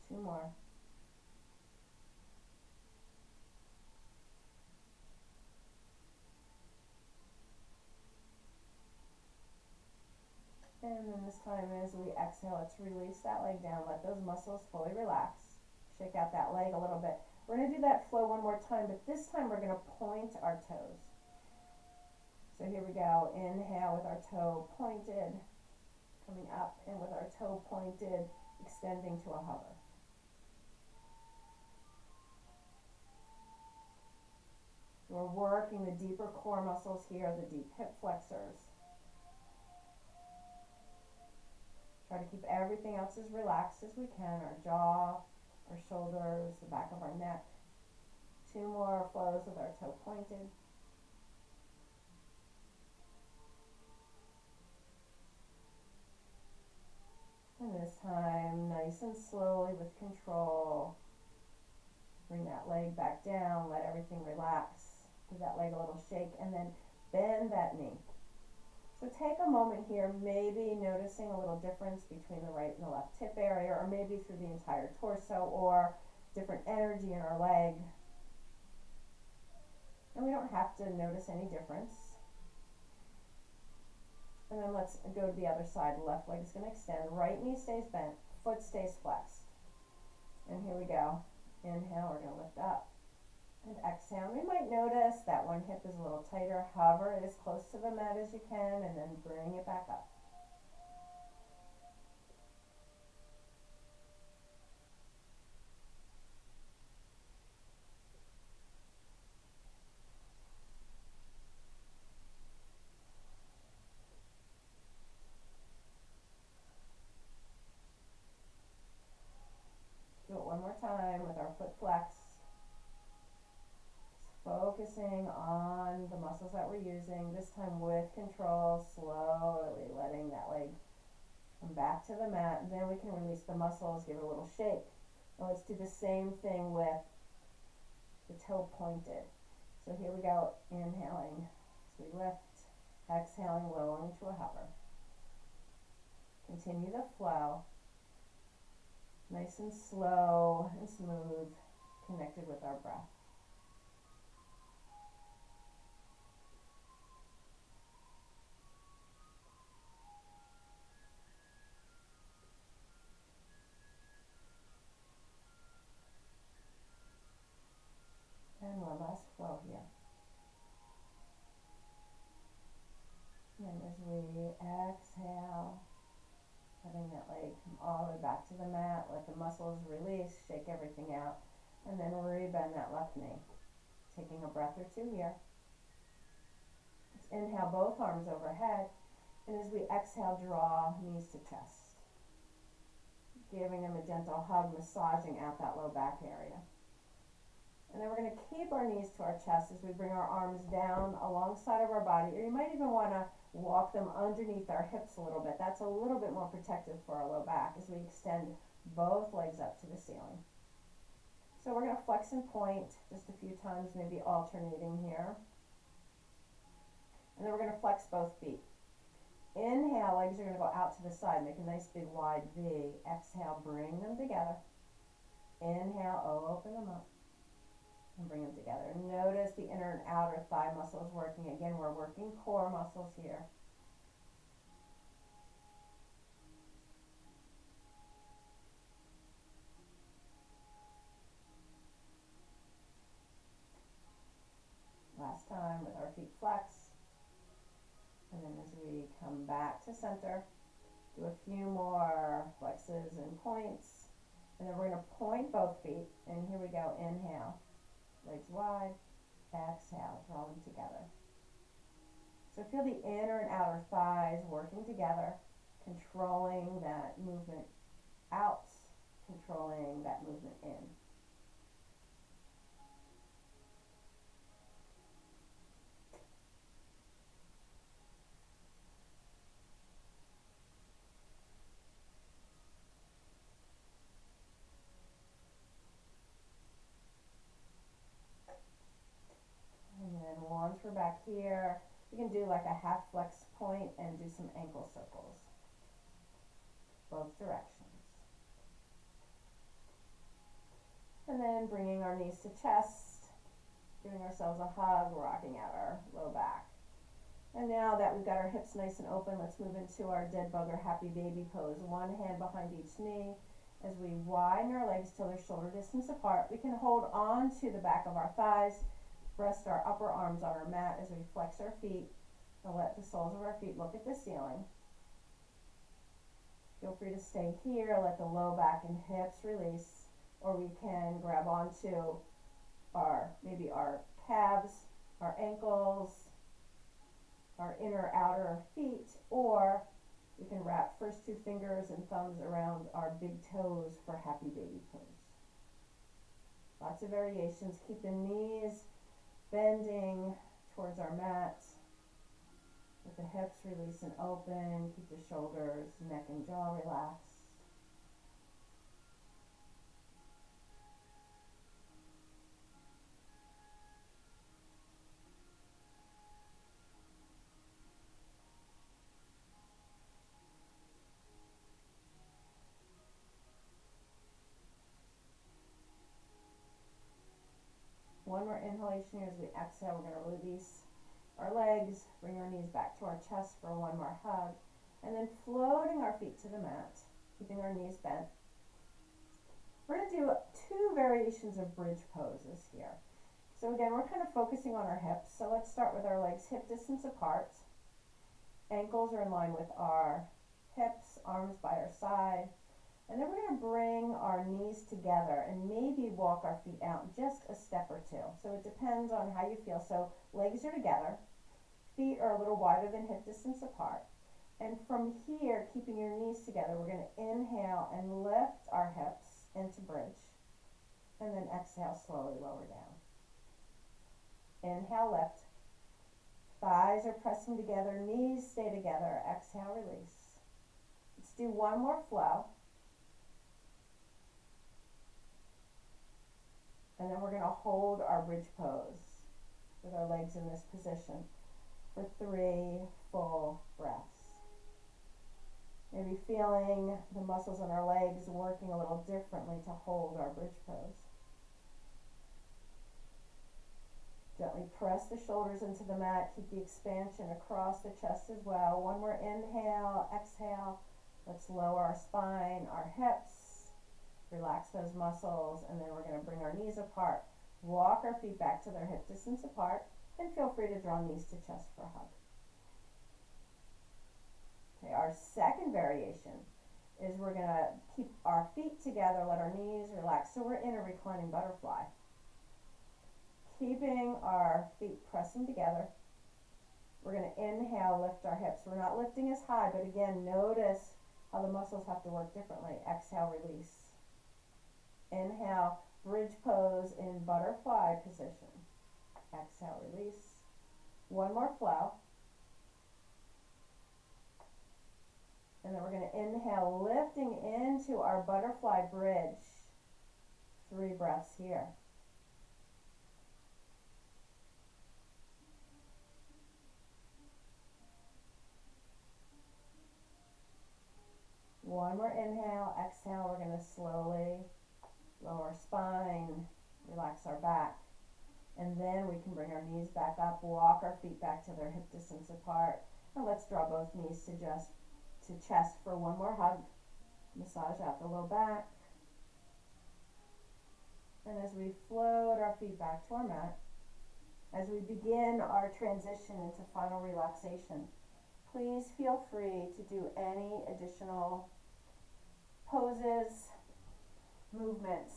Two more. And then this time as we exhale, let's release that leg down. Let those muscles fully relax. Shake out that leg a little bit. We're going to do that flow one more time, but this time we're going to point our toes. So here we go. Inhale with our toe pointed, coming up, and with our toe pointed, extending to a hover. So we're working the deeper core muscles here, the deep hip flexors. Try to keep everything else as relaxed as we can, our jaw, our shoulders, the back of our neck. 2 more flows with our toe pointed. And this time, nice and slowly with control, bring that leg back down, let everything relax. Give that leg a little shake, and then bend that knee. So take a moment here, maybe noticing a little difference between the right and the left hip area, or maybe through the entire torso, or different energy in our leg. And we don't have to notice any difference. And then let's go to the other side. The left leg is going to extend. Right knee stays bent. Foot stays flexed. And here we go. Inhale, we're going to lift up. And exhale. We might notice that one hip is a little tighter. Hover as close to the mat as you can, and then bring it back up. Do it one more time with our foot flexed. Just focusing on the muscles that we're using, this time with control, slowly letting that leg come back to the mat. And then we can release the muscles, give it a little shake. And let's do the same thing with the toe pointed. So here we go, inhaling as we lift, exhaling, lowering to a hover. Continue the flow. Nice and slow and smooth, connected with our breath. And one last flow here. And as we exhale, letting that leg come all the way back to the mat, let the muscles release, shake everything out, and then rebend that left knee. Taking a breath or two here. Let's inhale both arms overhead, and as we exhale, draw knees to chest. Giving them a gentle hug, massaging out that low back area. And then we're going to keep our knees to our chest as we bring our arms down alongside of our body, or you might even want to walk them underneath our hips a little bit. That's a little bit more protective for our low back as we extend both legs up to the ceiling. So we're going to flex and point just a few times, maybe alternating here. And then we're going to flex both feet. Inhale, legs are going to go out to the side, make a nice big wide V. Exhale, bring them together. Inhale, open them up. And bring them together. Notice the inner and outer thigh muscles working. Again, we're working core muscles here. Last time with our feet flexed. And then as we come back to center, do a few more flexes and points. And then we're going to point both feet. And here we go. Inhale. Legs wide, exhale, draw them together. So feel the inner and outer thighs working together, controlling that movement out, controlling that movement in. Once we're back here, you can do like a half flex point and do some ankle circles, both directions. And then bringing our knees to chest, giving ourselves a hug, rocking out our low back. And now that we've got our hips nice and open, let's move into our dead bug or happy baby pose. One hand behind each knee. As we widen our legs till they're shoulder distance apart, we can hold on to the back of our thighs, rest our upper arms on our mat as we flex our feet, and let the soles of our feet look at the ceiling. Feel free to stay here, let the low back and hips release, or we can grab onto maybe our calves, our ankles, our inner outer feet, or we can wrap first two fingers and thumbs around our big toes for happy baby pose. Lots of variations. Keep the knees bending towards our mat, with the hips release and open. Keep the shoulders, neck and jaw relaxed. One more inhalation here. As we exhale, we're going to release our legs, bring our knees back to our chest for one more hug, and then floating our feet to the mat, keeping our knees bent. We're going to do two variations of bridge poses here. So again, we're kind of focusing on our hips. So let's start with our legs hip distance apart. Ankles are in line with our hips, arms by our side. And then we're going to bring our knees together and maybe walk our feet out just a step or two. So it depends on how you feel. So legs are together, feet are a little wider than hip distance apart. And from here, keeping your knees together, we're going to inhale and lift our hips into bridge. And then exhale, slowly lower down. Inhale, lift. Thighs are pressing together, knees stay together. Exhale, release. Let's do one more flow. And then we're going to hold our bridge pose with our legs in this position for 3 full breaths. Maybe feeling the muscles in our legs working a little differently to hold our bridge pose. Gently press the shoulders into the mat. Keep the expansion across the chest as well. One more inhale, exhale. Let's lower our spine, our hips. Relax those muscles, and then we're going to bring our knees apart. Walk our feet back to their hip distance apart, and feel free to draw knees to chest for a hug. Okay, our second variation is we're going to keep our feet together, let our knees relax. So we're in a reclining butterfly. Keeping our feet pressing together. We're going to inhale, lift our hips. We're not lifting as high, but again, notice how the muscles have to work differently. Exhale, release. Inhale, bridge pose in butterfly position. Exhale, release. One more flow. And then we're going to inhale, lifting into our butterfly bridge. 3 breaths here. One more inhale, exhale. We're going to slowly lower spine, relax our back, and then we can bring our knees back up, walk our feet back to their hip distance apart, and let's draw both knees to chest for one more hug. Massage out the low back, and as we float our feet back to our mat, as we begin our transition into final relaxation, please feel free to do any additional poses, movements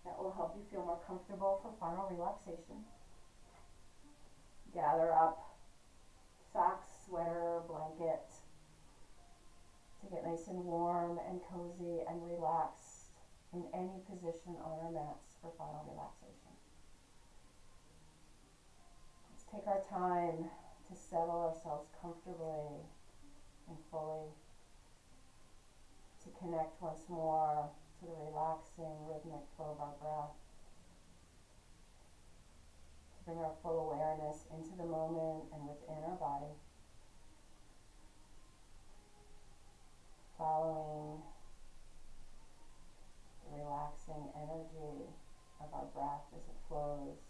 that will help you feel more comfortable for final relaxation. Gather up socks, sweater, blanket to get nice and warm and cozy and relaxed in any position on our mats for final relaxation. Let's take our time to settle ourselves comfortably and fully, to connect once more to the relaxing rhythmic flow of our breath, to bring our full awareness into the moment and within our body, following the relaxing energy of our breath as it flows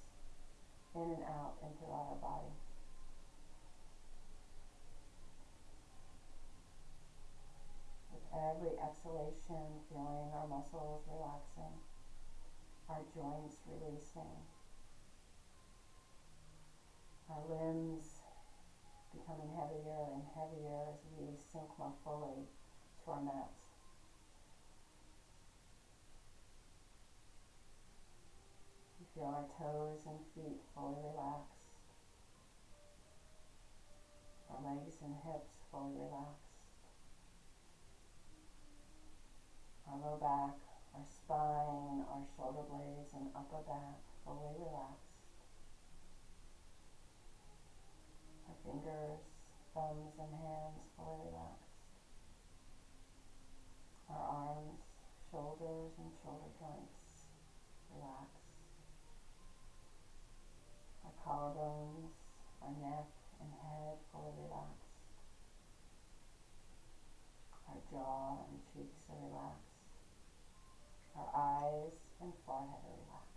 in and out and throughout our body. Every exhalation, feeling our muscles relaxing, our joints releasing, our limbs becoming heavier and heavier as we sink more fully to our mat. We feel our toes and feet fully relaxed, our legs and hips fully relaxed, our low back, our spine, our shoulder blades and upper back fully relaxed, our fingers, thumbs and hands fully relaxed, our arms, shoulders and shoulder joints relaxed, our collarbones, our neck and head fully relaxed, our jaw and cheeks are relaxed, our eyes and forehead are relaxed.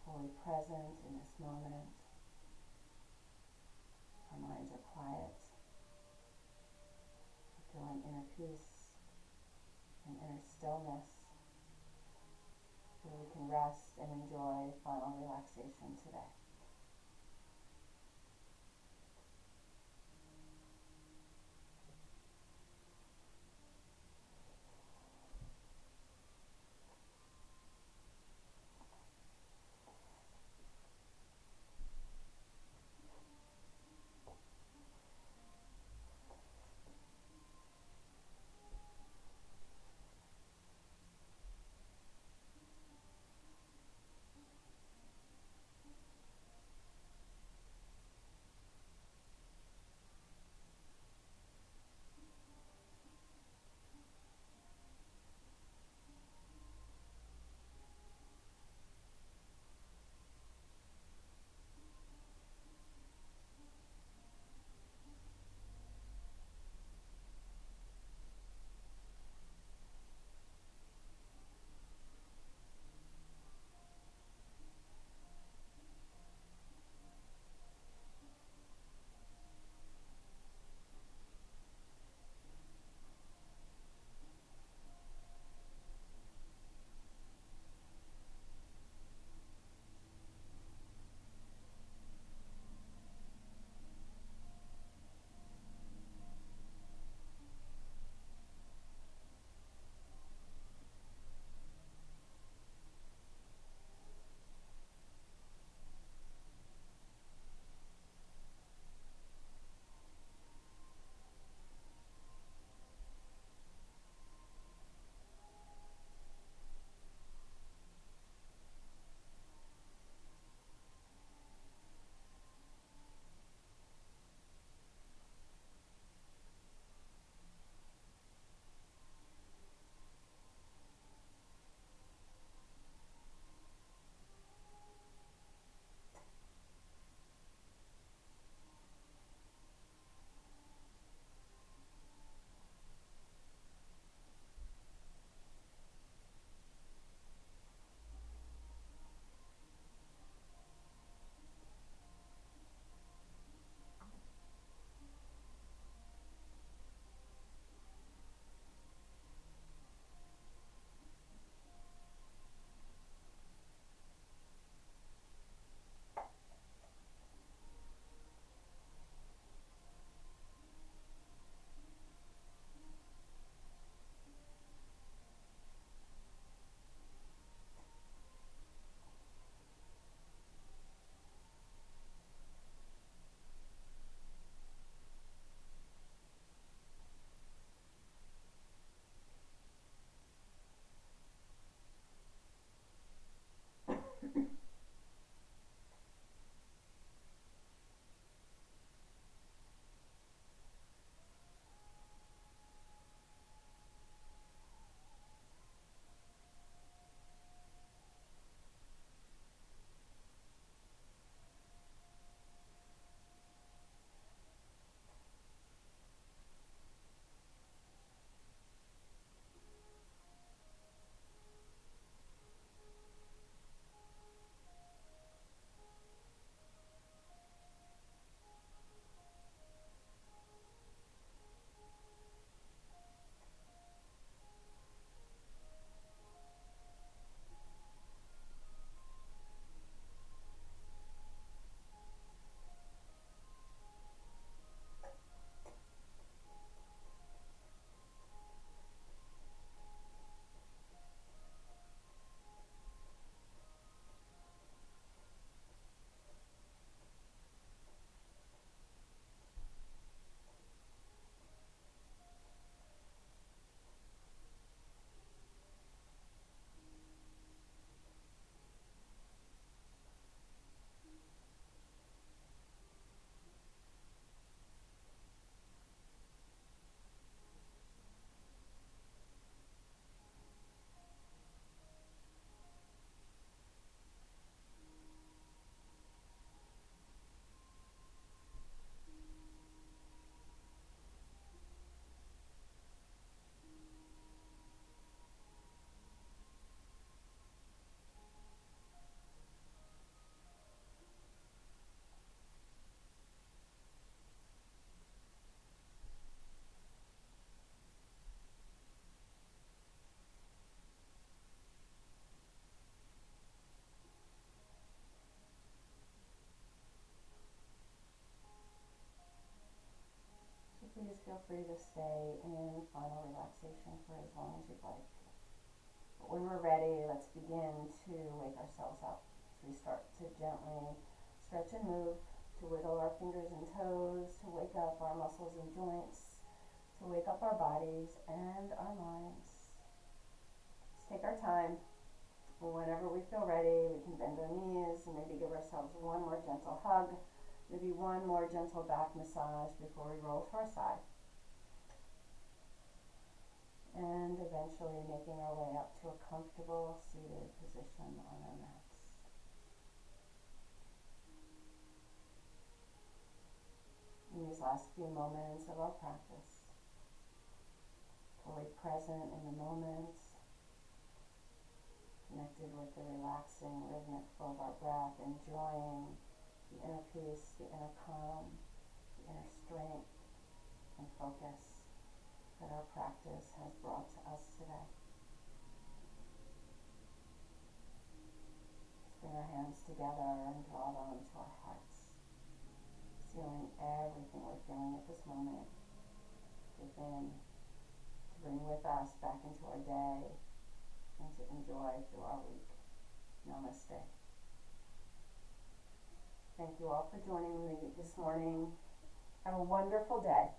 Fully present in this moment. Our minds are quiet. We're feeling inner peace and inner stillness, where we can rest and enjoy final relaxation today. free to stay in final relaxation for as long as you'd like. But when we're ready, let's begin to wake ourselves up. So we start to gently stretch and move, to wiggle our fingers and toes, to wake up our muscles and joints, to wake up our bodies and our minds. Let's take our time. Whenever we feel ready, we can bend our knees and maybe give ourselves one more gentle hug, maybe one more gentle back massage before we roll to our side. And eventually making our way up to a comfortable seated position on our mats. In these last few moments of our practice, fully present in the moment, connected with the relaxing rhythmic flow of our breath, enjoying the inner peace, the inner calm, the inner strength and focus that our practice has brought to us today. Let's bring our hands together and draw them to our hearts, sealing everything we're feeling at this moment within, to bring with us back into our day and to enjoy through our week. Namaste. Thank you all for joining me this morning. Have a wonderful day.